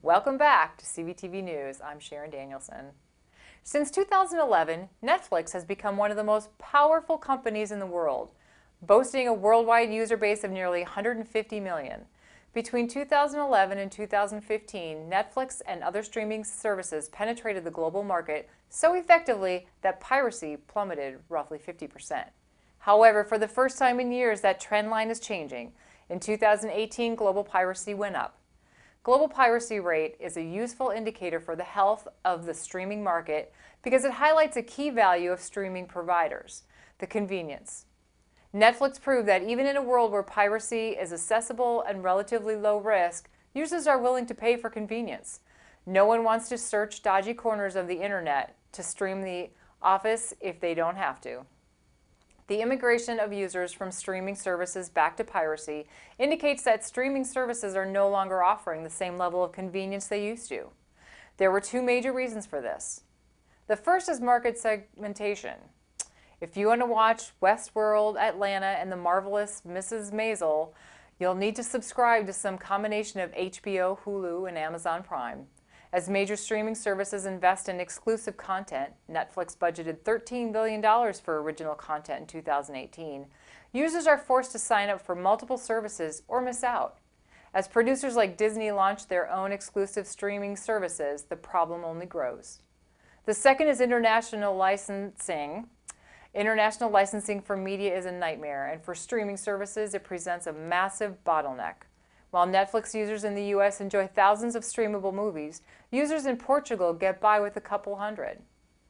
Welcome back to CVTV News. I'm Sharon Danielson. Since 2011, Netflix has become one of the most powerful companies in the world, boasting a worldwide user base of nearly 150 million. Between 2011 and 2015, Netflix and other streaming services penetrated the global market so effectively that piracy plummeted roughly 50%. However, for the first time in years, that trend line is changing. In 2018, global piracy went up. Global piracy rate is a useful indicator for the health of the streaming market because it highlights a key value of streaming providers, the convenience. Netflix proved that even in a world where piracy is accessible and relatively low risk, users are willing to pay for convenience. No one wants to search dodgy corners of the internet to stream The Office if they don't have to. The immigration of users from streaming services back to piracy indicates that streaming services are no longer offering the same level of convenience they used to. There were two major reasons for this. The first is market segmentation. If you want to watch Westworld, Atlanta, and the marvelous Mrs. Maisel, you'll need to subscribe to some combination of HBO, Hulu, and Amazon Prime. As major streaming services invest in exclusive content, Netflix budgeted $13 billion for original content in 2018. Users are forced to sign up for multiple services or miss out. As producers like Disney launch their own exclusive streaming services, the problem only grows. The second is international licensing. International licensing for media is a nightmare, and for streaming services, it presents a massive bottleneck. While Netflix users in the U.S. enjoy thousands of streamable movies, users in Portugal get by with a couple hundred.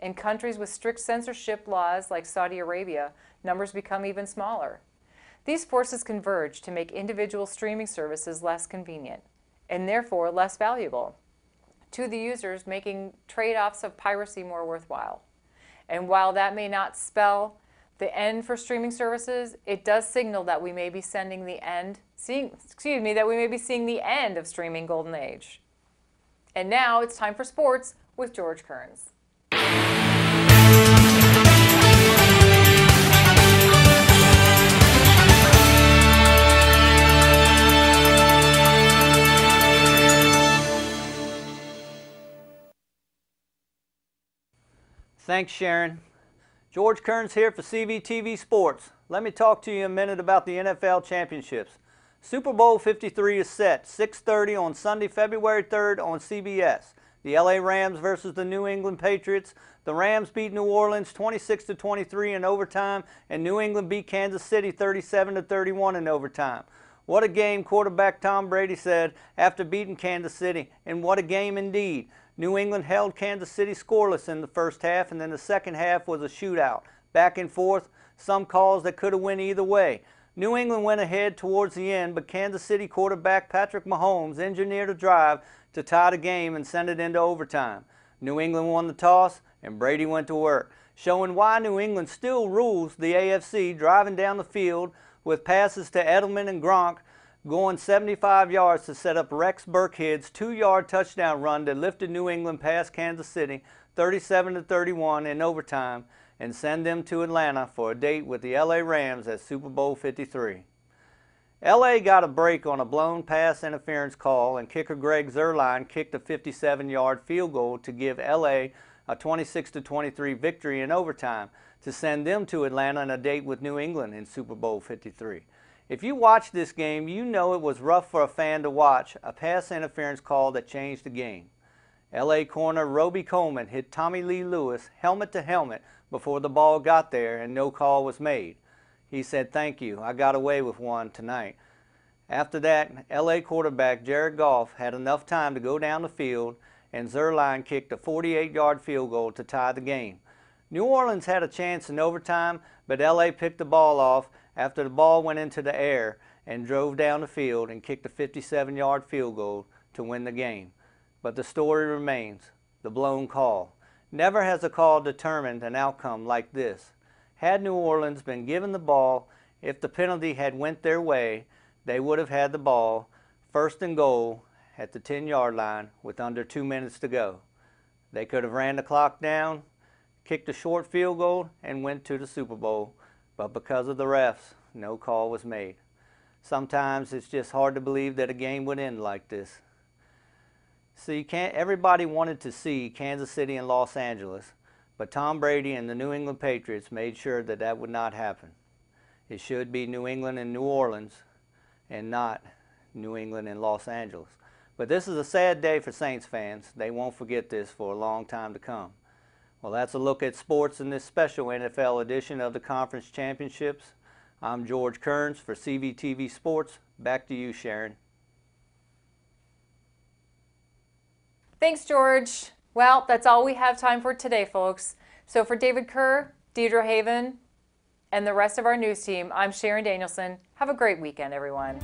In countries with strict censorship laws like Saudi Arabia, numbers become even smaller. These forces converge to make individual streaming services less convenient, and therefore less valuable to the users, making trade-offs of piracy more worthwhile. And while that may not spell the end for streaming services, it does signal that we may be seeing the end of streaming golden age. And now it's time for sports with George Kerns. Thanks, Sharon. George Kerns here for CVTV Sports. Let me talk to you a minute about the NFL championships. Super Bowl 53 is set, 6:30 on Sunday, February 3rd on CBS. The LA Rams versus the New England Patriots. The Rams beat New Orleans 26-23 in overtime, and New England beat Kansas City 37-31 in overtime. What a game, quarterback Tom Brady said after beating Kansas City, and what a game indeed. New England held Kansas City scoreless in the first half, and then the second half was a shootout. Back and forth, some calls that could have went either way. New England went ahead towards the end, but Kansas City quarterback Patrick Mahomes engineered a drive to tie the game and send it into overtime. New England won the toss, and Brady went to work, showing why New England still rules the AFC, driving down the field with passes to Edelman and Gronk, going 75 yards to set up Rex Burkhead's 2-yard touchdown run that lifted New England past Kansas City 37-31 in overtime and send them to Atlanta for a date with the LA Rams at Super Bowl 53. LA got a break on a blown pass interference call, and kicker Greg Zuerlein kicked a 57-yard field goal to give LA a 26-23 victory in overtime to send them to Atlanta on a date with New England in Super Bowl 53. If you watched this game, you know it was rough for a fan to watch a pass interference call that changed the game. LA corner Roby Coleman hit Tommy Lee Lewis helmet to helmet before the ball got there and no call was made. He said, "Thank you, I got away with one tonight." After that, LA quarterback Jared Goff had enough time to go down the field, and Zuerlein kicked a 48-yard field goal to tie the game. New Orleans had a chance in overtime, but LA picked the ball off after the ball went into the air and drove down the field and kicked a 57-yard field goal to win the game. But the story remains, the blown call. Never has a call determined an outcome like this. Had New Orleans been given the ball, if the penalty had went their way, they would have had the ball, first and goal, at the 10-yard line with under 2 minutes to go. They could have ran the clock down, kicked a short field goal, and went to the Super Bowl. But because of the refs, no call was made. Sometimes it's just hard to believe that a game would end like this. See, everybody wanted to see Kansas City and Los Angeles, but Tom Brady and the New England Patriots made sure that that would not happen. It should be New England and New Orleans and not New England and Los Angeles. But this is a sad day for Saints fans. They won't forget this for a long time to come. Well, that's a look at sports in this special NFL edition of the Conference Championships. I'm George Kerns for CVTV Sports. Back to you, Sharon. Thanks, George. Well, that's all we have time for today, folks. So for David Kerr, Deidre Haven, and the rest of our news team, I'm Sharon Danielson. Have a great weekend, everyone.